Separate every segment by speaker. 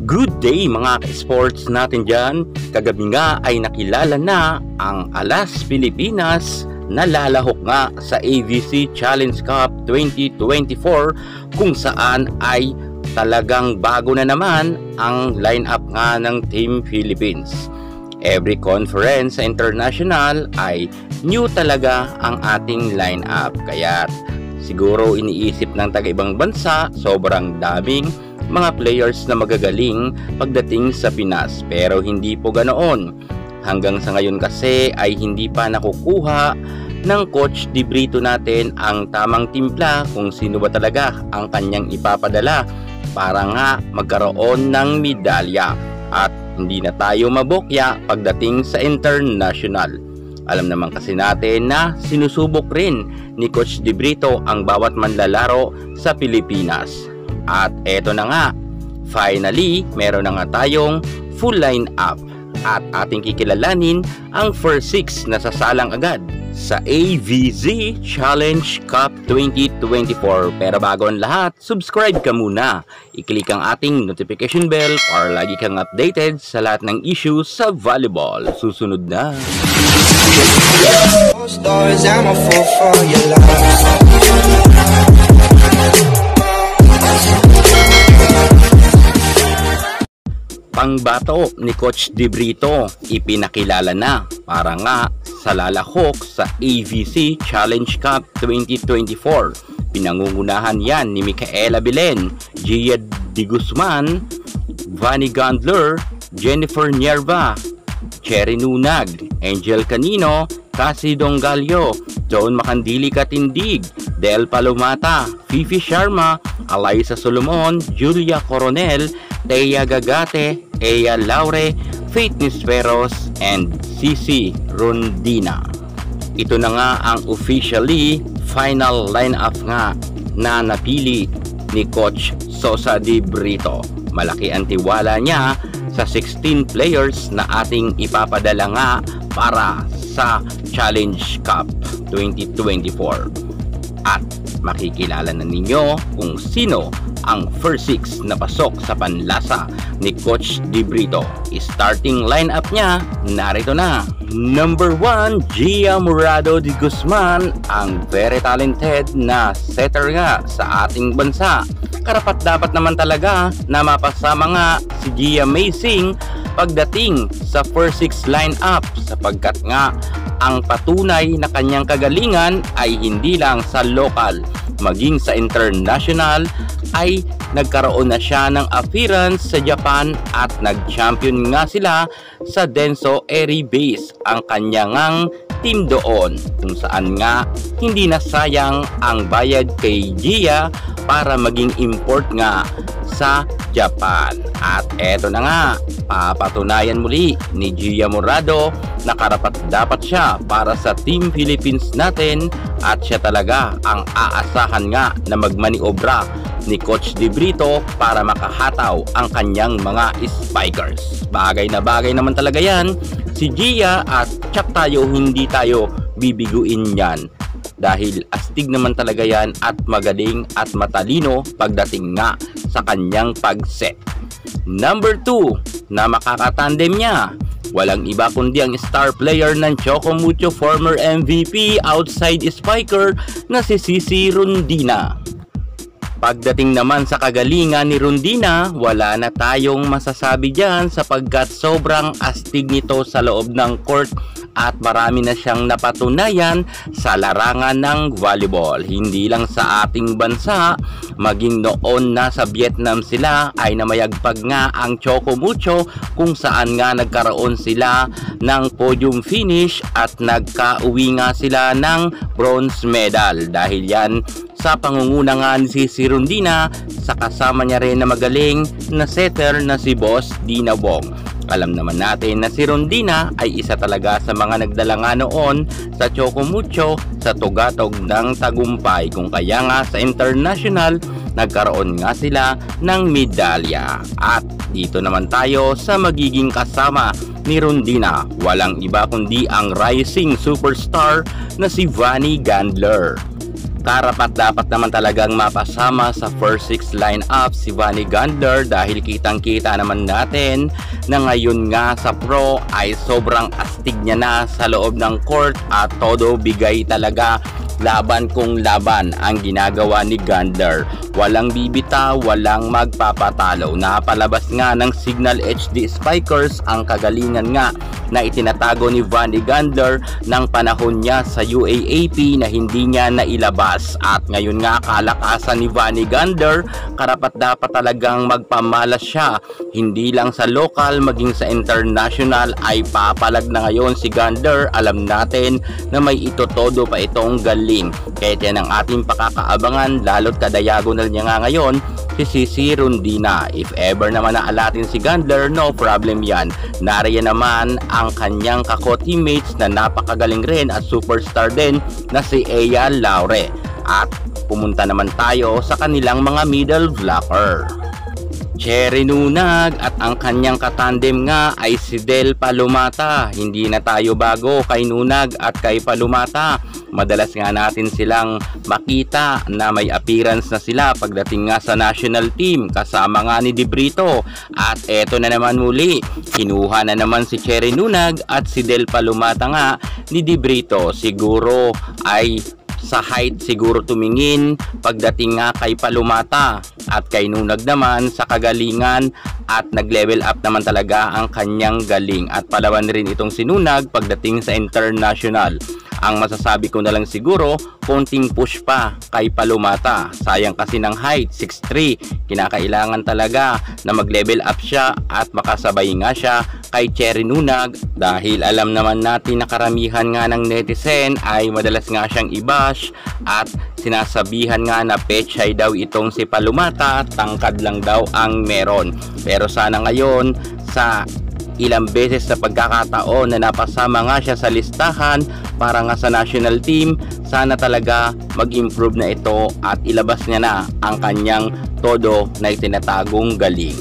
Speaker 1: Good day mga ka-sports natin dyan. Kagabi nga ay nakilala na ang Alas Pilipinas na lalahok nga sa AVC Challenge Cup 2024 kung saan ay talagang bago na naman ang lineup nga ng Team Philippines. Every conference sa international ay new talaga ang ating lineup. Kaya siguro iniisip ng taga-ibang bansa, sobrang daming mga players na magagaling pagdating sa Pinas, pero hindi po ganoon. Hanggang sa ngayon kasi ay hindi pa nakukuha ng Coach Di Brito natin ang tamang timpla kung sino ba talaga ang kanyang ipapadala para nga magkaroon ng medalya at hindi na tayo mabokya pagdating sa international. Alam naman kasi natin na sinusubok rin ni Coach Di Brito ang bawat manlalaro sa Pilipinas. At eto na nga, finally, meron na nga tayong full line-up at ating kikilalanin ang first 6 na sasalang agad sa AVZ Challenge Cup 2024. Pero bago ang lahat, subscribe ka muna. I-click ang ating notification bell para lagi kang updated sa lahat ng issues sa volleyball. Susunod na. Pangbato ni Coach Di Brito, ipinakilala na para nga sa lalahok sa AVC Challenge Cup 2024. Pinangungunahan yan ni Micaela Belen, Gia Di Guzman, Vanny Gandler, Jennifer Nierva, Cherry Nunag, Angel Canino, Cassie Dongallo, Joan Macandili Katindig, Del Palomata, Fifi Sharma, Alaysa Solomon, Julia Coronel, Thea Gagate, Ea Laure, Faith Nisperos, and Cici Rondina. Ito na nga ang officially final lineup nga na napili ni Coach Sosa Di Brito. Malaki ang tiwala niya sa 16 players na ating ipapadala nga para sa Challenge Cup 2024. At makikilala na ninyo kung sino ang first 6 na pasok sa panlasa ni Coach Di Brito. Starting lineup niya, narito na. Number 1, Gia Morado Di Guzman, ang very talented na setter nga sa ating bansa. Karapat dapat naman talaga na mapasama nga si Gia Amazing pagdating sa first 6 lineup sapagkat nga ang patunay na kanyang kagalingan ay hindi lang sa local maging sa international ay nagkaroon na siya ng appearance sa Japan at nag-champion nga sila sa Denso Eri Base ang kanyang team doon kung saan nga hindi na sayang ang bayad kay Gia para maging import nga sa Japan. At eto na nga, papatunayan muli ni Gia Morado na karapat dapat siya para sa Team Philippines natin at siya talaga ang aasahan nga na magmaniobra ni Coach Di Brito para makahataw ang kanyang mga spikers. Bagay na bagay naman talaga yan si Gia at tsak tayo hindi tayo bibiguin yan dahil astig naman talaga yan at magaling at matalino pagdating nga sa kanyang pag-set. Number 2 na makakatandem niya, walang iba kundi ang star player ng Choco Mucho former MVP outside spiker na si Cici Rondina. Pagdating naman sa kagalingan ni Rondina, wala na tayong masasabi dyan sapagkat sobrang astig nito sa loob ng court at marami na siyang napatunayan sa larangan ng volleyball. Hindi lang sa ating bansa, maging noon na sa Vietnam sila ay namayagpag nga ang Choco Mucho kung saan nga nagkaroon sila ng podium finish at nagkauwi nga sila ng bronze medal. Dahil yan sa pangunguna nga ni Cici Rondina sa kasama niya rin na magaling na setter na si Boss Dina Wong. Alam naman natin na si Rondina ay isa talaga sa mga nagdala nga noon sa Choco Mucho sa tugatog ng tagumpay kung kaya nga sa international nagkaroon nga sila ng medalya. At dito naman tayo sa magiging kasama ni Rondina, walang iba kundi ang rising superstar na si Vanny Gandler. Karapat-dapat naman talagang mapasama sa first six lineup si Vanny Gandler dahil kitang-kita naman natin na ngayon nga sa pro ay sobrang astig niya na sa loob ng court at todo bigay talaga, laban kung laban ang ginagawa ni Gandler. Walang bibita, walang magpapatalo. Napalabas nga ng Signal HD Spikers ang kagalingan nga na itinatago ni Vanny Gandler ng panahon niya sa UAAP na hindi niya nailabas. At ngayon nga kalakasan ni Vanny Gandler, karapat-dapat talagang magpamalas siya. Hindi lang sa local, maging sa international ay papalag na ngayon si Gandler. Alam natin na may itotodo pa itong galing. Kaya yan ang ating pakakaabangan, lalo't kadayagonal niya nga ngayon si Cici Rondina. If ever naman naalatin si Gandler, no problem yan. Nariyan naman ang kanyang kako-teammates na napakagaling rin at superstar din na si Ea Laure. At pumunta naman tayo sa kanilang mga middle blocker. Cherry Nunag at ang kanyang katandem nga ay si Del Palomata. Hindi na tayo bago kay Nunag at kay Palomata. Madalas nga natin silang makita na may appearance na sila pagdating nga sa national team kasama nga ni Dibrito. At eto na naman muli, kinuha na naman si Cherry Nunag at si Del Palomata nga ni Dibrito. Siguro ay sa height siguro tumingin pagdating nga kay Palomata, at kay Nunag naman sa kagalingan at nag-level up naman talaga ang kanyang galing at palawan rin itong si Nunag pagdating sa international. Ang masasabi ko na lang siguro, konting push pa kay Palomata. Sayang kasi ng height, 6'3". Kinakailangan talaga na mag-level up siya at makasabay nga siya kay Cherry Nunag dahil alam naman natin na karamihan nga ng netizen ay madalas nga siyang i-bash at sinasabihan nga na pechay daw itong si Palomata, tangkad lang daw ang meron. Pero sana ngayon sa ilang beses sa pagkakataon na napasama nga siya sa listahan para nga sa national team, sana talaga mag-improve na ito at ilabas niya na ang kanyang todo na itinatagong galing.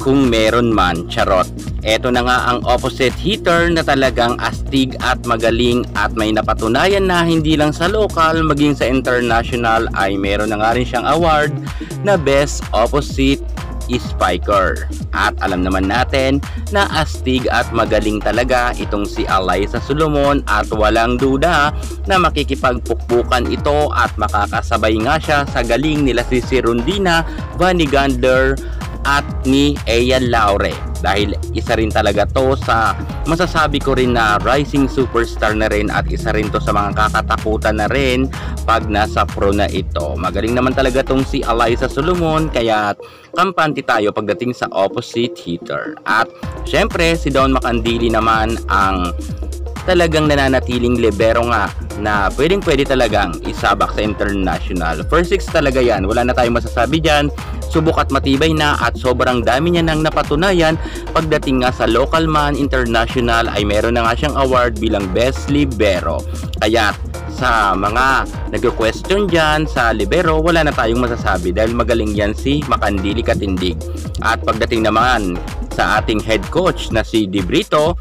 Speaker 1: Kung meron man, charot. Eto na nga ang opposite hitter na talagang astig at magaling at may napatunayan na hindi lang sa local maging sa international ay meron na nga rin siyang award na Best Opposite Spiker. At alam naman natin na astig at magaling talaga itong si Alyssa Solomon at walang duda na makikipagpukpukan ito at makakasabay nga siya sa galing nila si Rondina, Vanny Gandler at ni Ea Laure. Dahil isa rin talaga to sa masasabi ko rin na rising superstar na rin at isa rin to sa mga kakatakutan na rin pag nasa pro na ito. Magaling naman talaga tong si Alyssa Solomon kaya kampante tayo pagdating sa opposite hitter. At syempre si Dawn Macandili naman ang talagang nananatiling libero nga na pwede talagang isabak sa international. First six talaga yan, wala na tayong masasabi dyan. Subok at matibay na at sobrang dami niya nang napatunayan pagdating nga sa local man, international ay meron na nga siyang award bilang best libero. Kaya sa mga nagko-question dyan sa libero, wala na tayong masasabi dahil magaling yan si Macandili Katindig. At pagdating naman sa ating head coach na si Dibrito,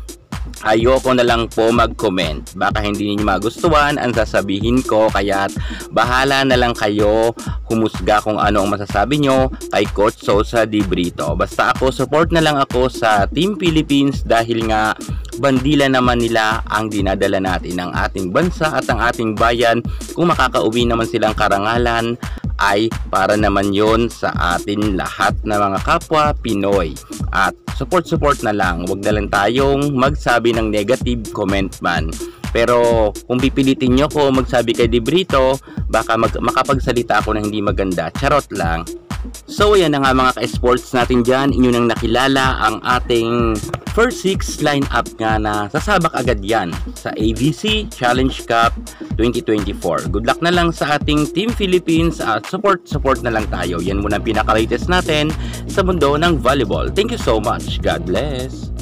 Speaker 1: ayoko na lang po mag-comment. Baka hindi niyo magustuhan ang sasabihin ko, kaya't bahala na lang kayo humusga kung ano ang masasabi nyo kay Coach Sosa Dibrito. Basta ako, support na lang ako sa Team Philippines dahil nga bandila naman nila ang dinadala natin ng ating bansa at ang ating bayan. Kung makakauwi naman silang karangalan ay para naman yon sa atin lahat na mga kapwa Pinoy. At support na lang, wag na lang tayong magsabi ng negative comment man. Pero kung pipilitin nyo ko magsabi kay Dibrito, baka makapagsalita ako na hindi maganda. Charot lang. So yan na nga mga ka-sports natin dyan. Inyo nang nakilala ang ating first six lineup nga na sasabak agad yan sa ABC Challenge Cup 2024. Good luck na lang sa ating Team Philippines at support na lang tayo. Yan muna ang pinaka-latest natin sa mundo ng volleyball. Thank you so much. God bless.